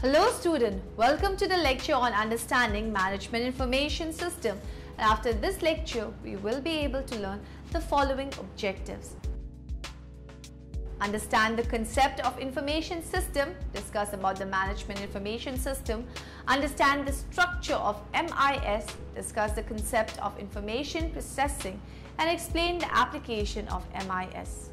Hello student, welcome to the lecture on understanding management information system. And after this lecture, we will be able to learn the following objectives. Understand the concept of information system, discuss about the management information system, understand the structure of MIS, discuss the concept of information processing, and explain the application of MIS.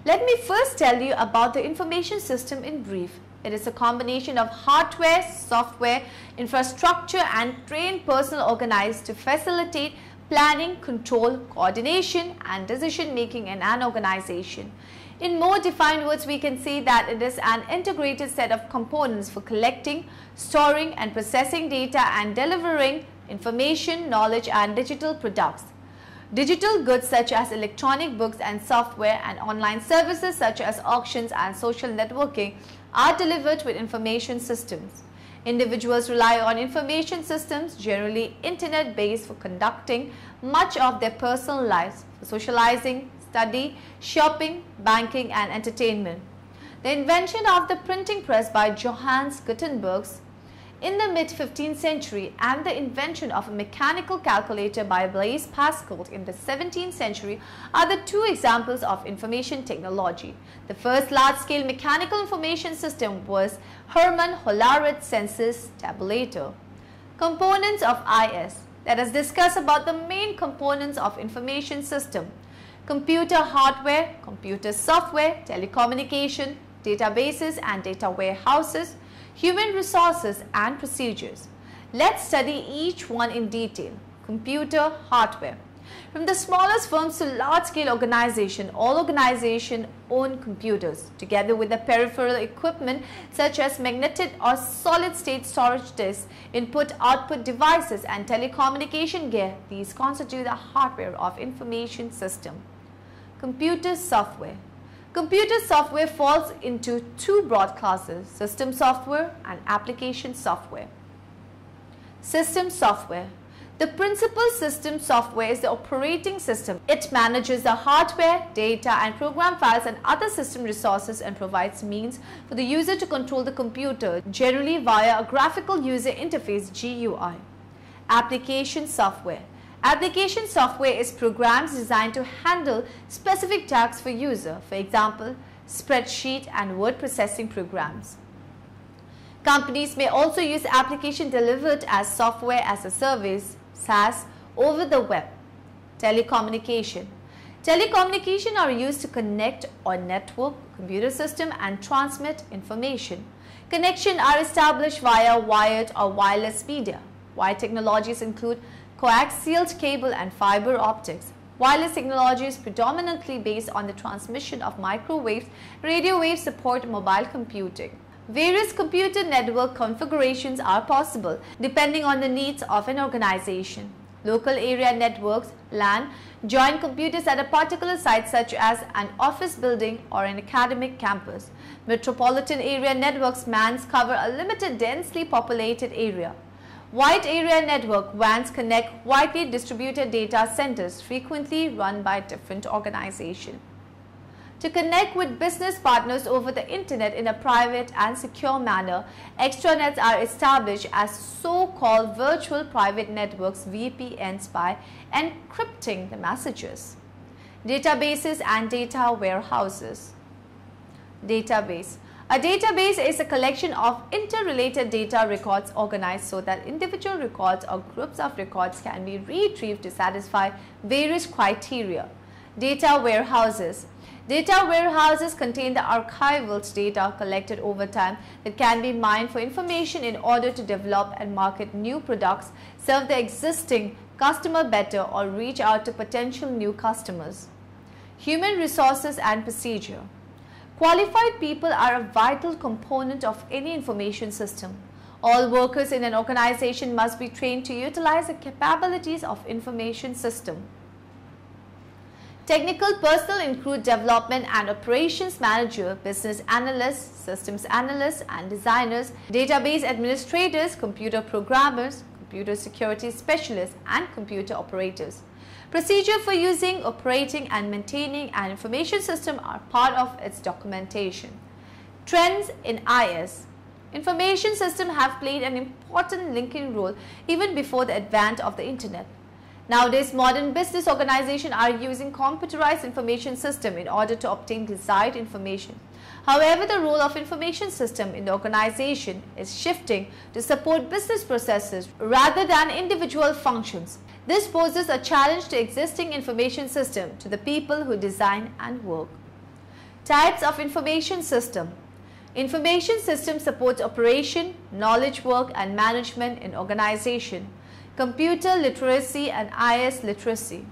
Let me first tell you about the information system in brief. It is a combination of hardware, software, infrastructure and trained personnel organized to facilitate planning, control, coordination and decision making in an organization. In more defined words, we can say that it is an integrated set of components for collecting, storing and processing data and delivering information, knowledge and digital products. Digital goods such as electronic books and software and online services such as auctions and social networking are delivered with information systems. Individuals rely on information systems, generally internet-based, for conducting much of their personal lives, for socializing, study, shopping, banking and entertainment. The invention of the printing press by Johannes Gutenberg in the mid-15th century and the invention of a mechanical calculator by Blaise Pascal in the 17th century are the two examples of information technology. The first large-scale mechanical information system was Hermann Hollerith's census tabulator. Components of IS. Let us discuss about the main components of information system: computer hardware, computer software, telecommunication, databases and data warehouses, human resources and procedures. Let's study each one in detail. Computer hardware. From the smallest firms to large-scale organizations, all organizations own computers. Together with the peripheral equipment such as magnetic or solid-state storage disks, input-output devices and telecommunication gear, these constitute the hardware of information system. Computer software. Computer software falls into two broad classes: system software and application software. System software. The principal system software is the operating system. It manages the hardware, data and program files and other system resources and provides means for the user to control the computer, generally via a graphical user interface (GUI). Application software. Application software is programs designed to handle specific tasks for user, for example, spreadsheet and word processing programs. Companies may also use application delivered as software as a service, SaaS, over the web. Telecommunication. Telecommunication are used to connect or network, computer system and transmit information. Connections are established via wired or wireless media. Wired technologies include coaxial cable and fiber optics. Wireless technology is predominantly based on the transmission of microwaves. Radio waves support mobile computing. Various computer network configurations are possible depending on the needs of an organization. Local area networks, LAN, join computers at a particular site such as an office building or an academic campus. Metropolitan area networks, MANs, cover a limited densely populated area. Wide area network, WANs, connect widely distributed data centers frequently run by different organizations. To connect with business partners over the internet in a private and secure manner, extranets are established as so-called virtual private networks (VPNs) by encrypting the messages. Databases and data warehouses. Database. A database is a collection of interrelated data records organized so that individual records or groups of records can be retrieved to satisfy various criteria. Data warehouses. Data warehouses contain the archival data collected over time that can be mined for information in order to develop and market new products, serve the existing customer better, or reach out to potential new customers. Human resources and procedure. Qualified people are a vital component of any information system. All workers in an organization must be trained to utilize the capabilities of information system. Technical personnel include development and operations manager, business analysts, systems analysts and designers, database administrators, computer programmers, computer security specialists, and computer operators. Procedure for using, operating, and maintaining an information system are part of its documentation. Trends in IS. Information systems have played an important linking role even before the advent of the Internet. Nowadays, modern business organizations are using computerized information system in order to obtain desired information. However, the role of information system in the organization is shifting to support business processes rather than individual functions. This poses a challenge to existing information system to the people who design and work. Types of information system. Information system supports operation, knowledge work, and management in organization. Computer literacy and IS literacy.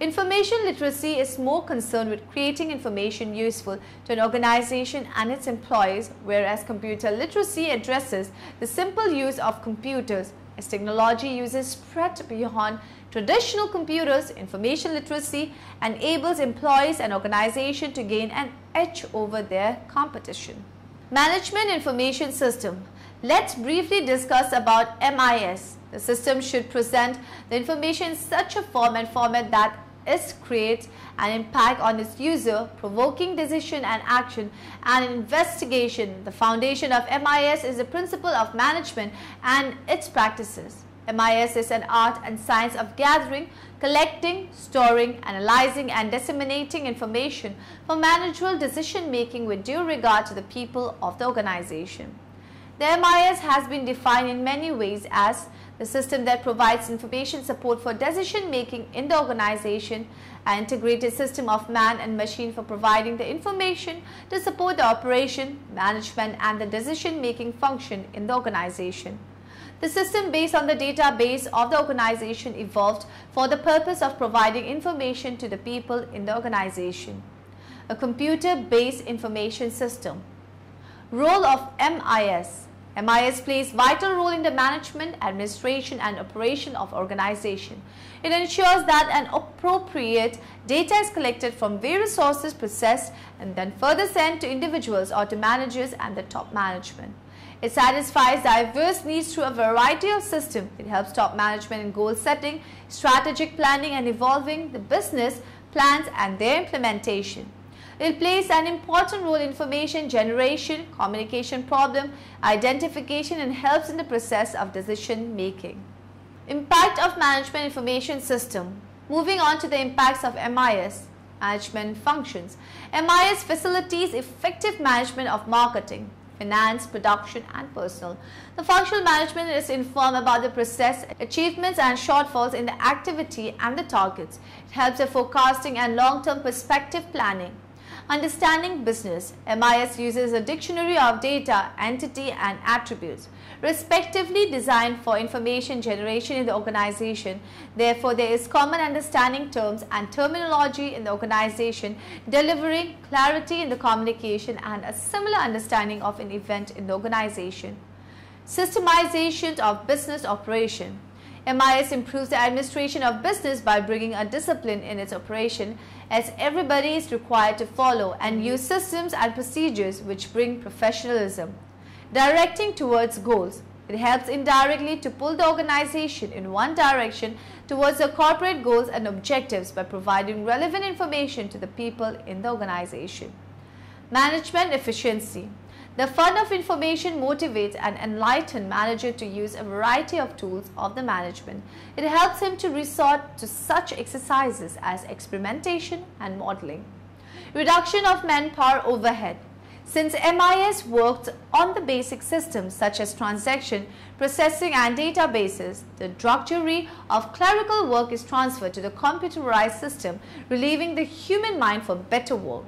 Information literacy is more concerned with creating information useful to an organization and its employees, whereas computer literacy addresses the simple use of computers. As technology uses spread beyond traditional computers, information literacy enables employees and organizations to gain an edge over their competition. Management information system. Let's briefly discuss about MIS. The system should present the information in such a format that it creates an impact on its user, provoking decision and action and investigation. The foundation of MIS is the principle of management and its practices. MIS is an art and science of gathering, collecting, storing, analyzing, and disseminating information for managerial decision making with due regard to the people of the organization. The MIS has been defined in many ways as the system that provides information support for decision making in the organization, an integrated system of man and machine for providing the information to support the operation, management, and the decision making function in the organization. The system based on the database of the organization evolved for the purpose of providing information to the people in the organization. A computer-based information system. Role of MIS. MIS plays vital role in the management, administration, and operation of organization. It ensures that an appropriate data is collected from various sources, processed, and then further sent to individuals or to managers and the top management. It satisfies diverse needs through a variety of systems. It helps top management in goal setting, strategic planning, and evolving the business plans and their implementation. It plays an important role in information generation, communication problem, identification, and helps in the process of decision making. Impact of management information system. Moving on to the impacts of MIS. Management functions. MIS facilitates effective management of marketing, finance, production, and personnel. The functional management is informed about the process, achievements, and shortfalls in the activity and the targets. It helps in forecasting and long-term perspective planning. Understanding business. MIS uses a dictionary of data, entity, and attributes, respectively designed for information generation in the organization. Therefore, there is common understanding terms and terminology in the organization, delivering clarity in the communication and a similar understanding of an event in the organization. Systemization of business operation. MIS improves the administration of business by bringing a discipline in its operation, as everybody is required to follow and use systems and procedures which bring professionalism. Directing towards goals. It helps indirectly to pull the organization in one direction towards the corporate goals and objectives by providing relevant information to the people in the organization. Management efficiency. The fund of information motivates an enlightened manager to use a variety of tools of the management. It helps him to resort to such exercises as experimentation and modeling. Reduction of manpower overhead. Since MIS worked on the basic systems such as transaction, processing, and databases, the drudgery of clerical work is transferred to the computerized system, relieving the human mind for better work.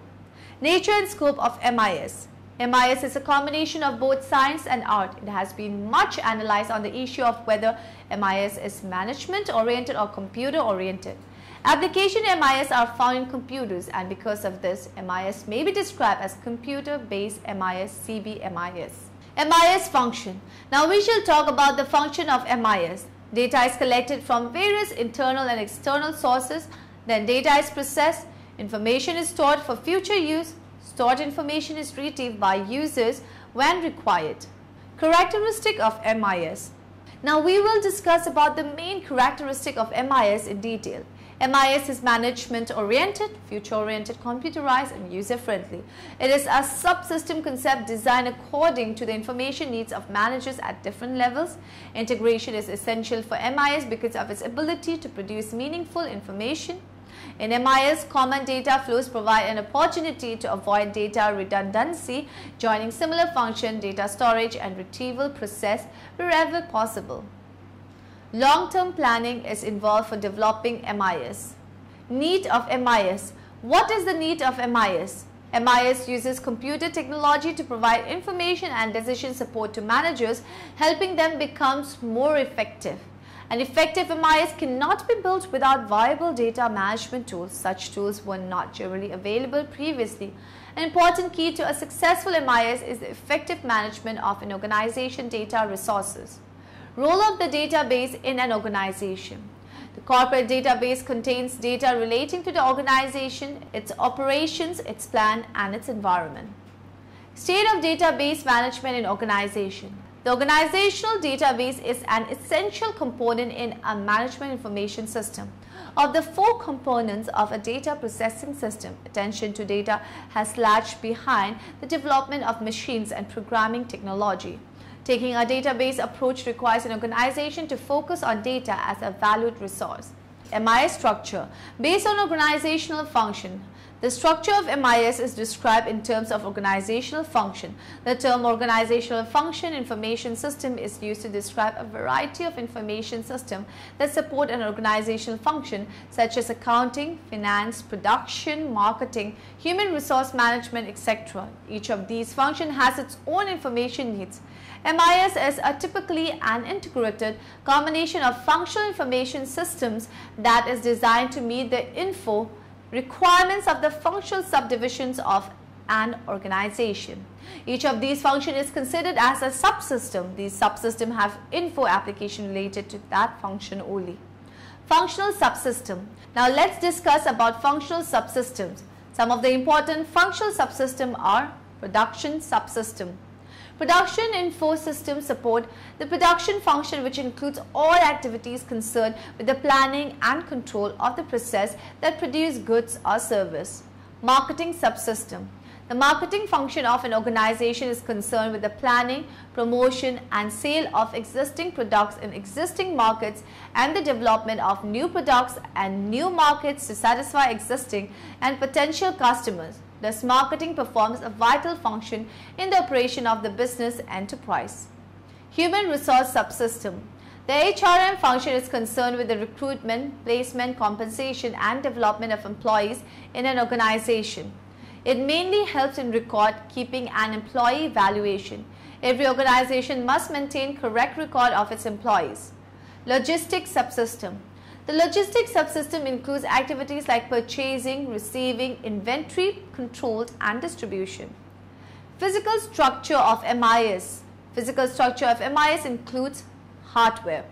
Nature and scope of MIS. MIS is a combination of both science and art. It has been much analyzed on the issue of whether MIS is management-oriented or computer-oriented. Application MIS are found in computers, and because of this, MIS may be described as computer-based MIS, CBMIS. MIS function. Now we shall talk about the function of MIS. Data is collected from various internal and external sources. Then data is processed. Information is stored for future use. Stored information is retrieved by users when required. Characteristic of MIS. Now we will discuss about the main characteristic of MIS in detail. MIS is management-oriented, future-oriented, computerized and user-friendly. It is a subsystem concept designed according to the information needs of managers at different levels. Integration is essential for MIS because of its ability to produce meaningful information. In MIS, common data flows provide an opportunity to avoid data redundancy, joining similar function, data storage and retrieval process wherever possible. Long-term planning is involved for developing MIS. Need of MIS. What is the need of MIS? MIS uses computer technology to provide information and decision support to managers, helping them become more effective. An effective MIS cannot be built without viable data management tools. Such tools were not generally available previously. An important key to a successful MIS is the effective management of an organization's data resources. Role of the database in an organization. The corporate database contains data relating to the organization, its operations, its plan, and its environment. State of database management in organization. The organizational database is an essential component in a management information system. Of the four components of a data processing system, attention to data has lagged behind the development of machines and programming technology. Taking a database approach requires an organization to focus on data as a valued resource. MIS structure. Based on organizational function. The structure of MIS is described in terms of organizational function. The term organizational function information system is used to describe a variety of information systems that support an organizational function such as accounting, finance, production, marketing, human resource management, etc. Each of these functions has its own information needs. MIS is typically an integrated combination of functional information systems that is designed to meet the info requirements of the functional subdivisions of an organization. Each of these functions is considered as a subsystem. These subsystems have info application related to that function only. Functional subsystem. Now let's discuss about functional subsystems. Some of the important functional subsystems are production subsystem. Production info system support the production function, which includes all activities concerned with the planning and control of the process that produce goods or service. Marketing subsystem. The marketing function of an organization is concerned with the planning, promotion and sale of existing products in existing markets and the development of new products and new markets to satisfy existing and potential customers. Thus, marketing performs a vital function in the operation of the business enterprise. Human resource subsystem. The HRM function is concerned with the recruitment, placement, compensation and development of employees in an organization. It mainly helps in record keeping and employee evaluation. Every organization must maintain correct record of its employees. Logistics subsystem. The logistics subsystem includes activities like purchasing, receiving, inventory, control and distribution. Physical structure of MIS. Physical structure of MIS includes hardware.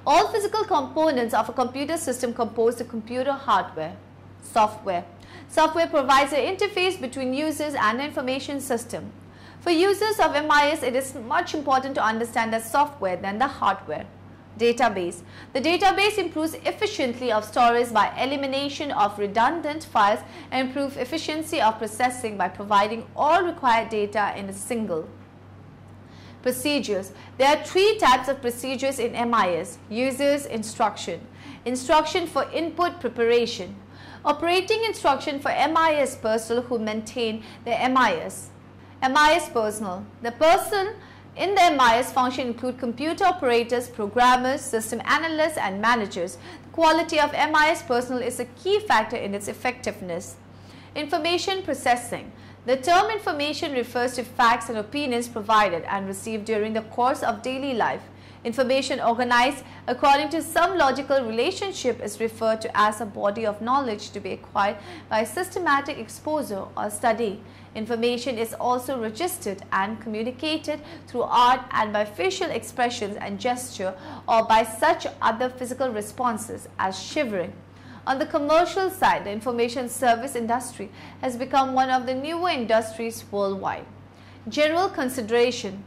All physical components of a computer system compose the computer hardware. Software. Software provides an interface between users and the information system. For users of MIS, it is much important to understand the software than the hardware. Database. The database improves efficiency of storage by elimination of redundant files and improves efficiency of processing by providing all required data in a single. Procedures. There are three types of procedures in MIS. Users instruction. Instruction for input preparation. Operating instruction for MIS personnel who maintain the MIS. MIS personnel. The personnel in the MIS function include computer operators, programmers, system analysts and managers. The quality of MIS personnel is a key factor in its effectiveness. Information processing. The term information refers to facts and opinions provided and received during the course of daily life. Information organized according to some logical relationship is referred to as a body of knowledge to be acquired by systematic exposure or study. Information is also registered and communicated through art and by facial expressions and gesture or by such other physical responses as shivering. On the commercial side, the information service industry has become one of the newer industries worldwide. General consideration.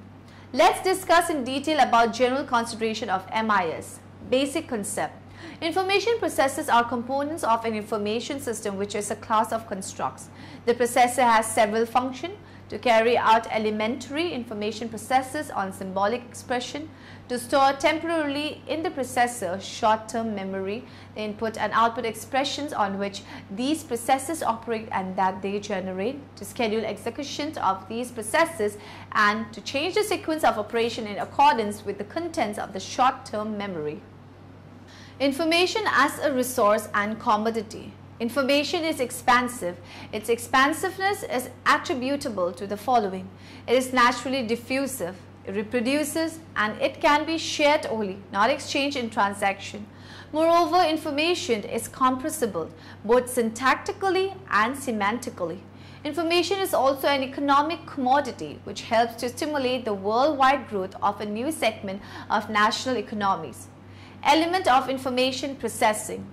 Let's discuss in detail about general consideration of MIS. Basic concept. Information processors are components of an information system, which is a class of constructs. The processor has several functions: to carry out elementary information processes on symbolic expression, to store temporarily in the processor short-term memory, the input and output expressions on which these processes operate and that they generate, to schedule executions of these processes, and to change the sequence of operation in accordance with the contents of the short-term memory. Information as a resource and commodity. Information is expansive. Its expansiveness is attributable to the following: it is naturally diffusive, it reproduces, and it can be shared only, not exchanged in transaction. Moreover, information is compressible, both syntactically and semantically. Information is also an economic commodity which helps to stimulate the worldwide growth of a new segment of national economies. Element of information processing.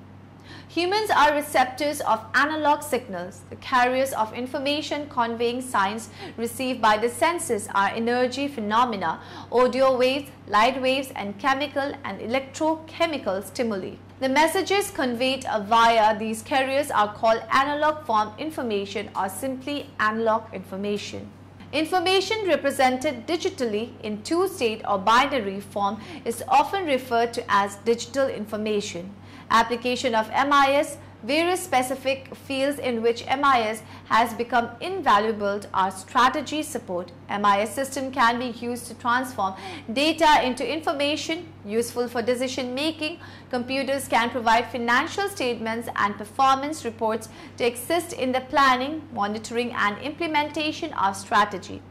Humans are receptors of analog signals. The carriers of information conveying signs received by the senses are energy phenomena, audio waves, light waves, and chemical and electrochemical stimuli. The messages conveyed via these carriers are called analog form information or simply analog information. Information represented digitally in two-state or binary form is often referred to as digital information. Application of MIS. Various specific fields in which MIS has become invaluable are strategy support. MIS system can be used to transform data into information useful for decision making. Computers can provide financial statements and performance reports to assist in the planning, monitoring, and implementation of strategy.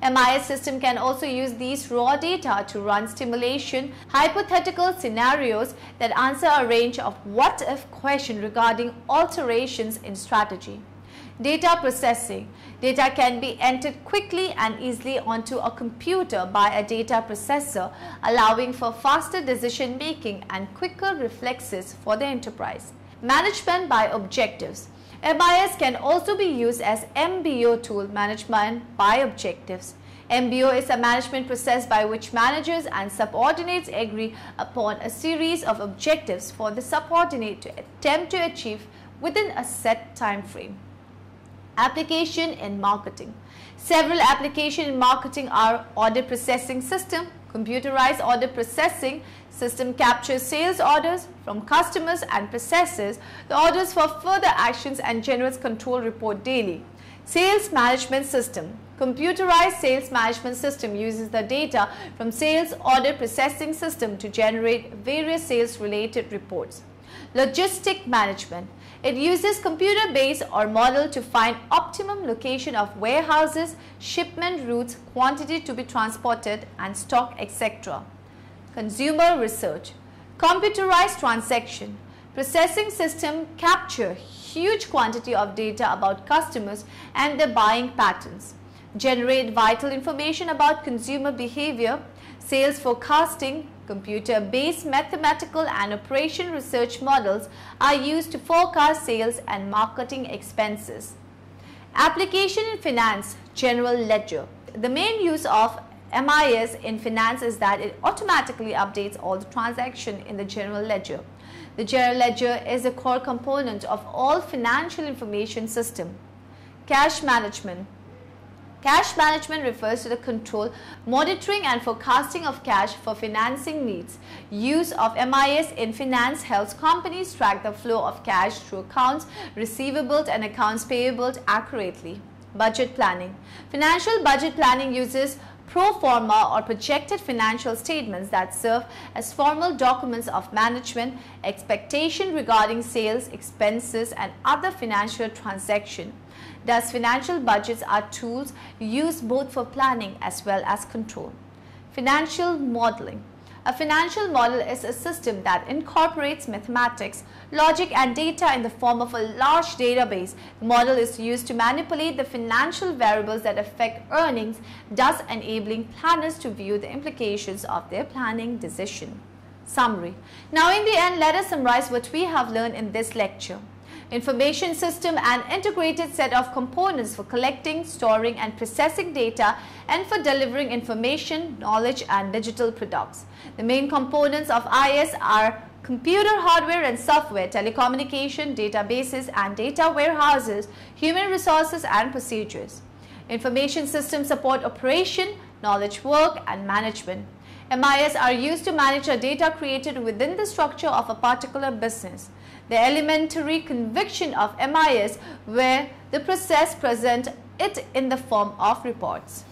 MIS system can also use these raw data to run simulation hypothetical scenarios that answer a range of what-if questions regarding alterations in strategy. Data processing. Data can be entered quickly and easily onto a computer by a data processor, allowing for faster decision making and quicker reflexes for the enterprise. Management by objectives. MIS can also be used as MBO tool, management by objectives. MBO is a management process by which managers and subordinates agree upon a series of objectives for the subordinate to attempt to achieve within a set time frame. Application in marketing. Several applications in marketing are order processing system. Computerized order processing system captures sales orders from customers and processes the orders for further actions and generates control report daily. Sales management system. Computerized sales management system uses the data from sales order processing system to generate various sales related reports. Logistic management. It uses computer-based or model to find optimum location of warehouses, shipment routes, quantity to be transported, and stock, etc. Consumer research. Computerized transaction. Processing system capture huge quantity of data about customers and their buying patterns. Generate vital information about consumer behavior. Sales forecasting. Computer-based mathematical and operation research models are used to forecast sales and marketing expenses. Application in finance, general ledger. The main use of MIS in finance is that it automatically updates all the transactions in the general ledger. The general ledger is a core component of all financial information system. Cash management. Cash management refers to the control, monitoring and forecasting of cash for financing needs. Use of MIS in finance helps companies track the flow of cash through accounts receivable and accounts payable accurately. Budget planning. Financial budget planning uses pro forma or projected financial statements that serve as formal documents of management, expectation regarding sales, expenses, and other financial transactions. Thus, financial budgets are tools used both for planning as well as control. Financial modeling. A financial model is a system that incorporates mathematics, logic, and data in the form of a large database. The model is used to manipulate the financial variables that affect earnings, thus enabling planners to view the implications of their planning decision. Summary. Now in the end, let us summarize what we have learned in this lecture. Information system, an integrated set of components for collecting, storing and processing data and for delivering information, knowledge and digital products. The main components of IS are computer hardware and software, telecommunication, databases and data warehouses, human resources and procedures. Information systems support operation, knowledge work and management. MIS are used to manage the data created within the structure of a particular business. The elementary conviction of MIS where the process present it in the form of reports.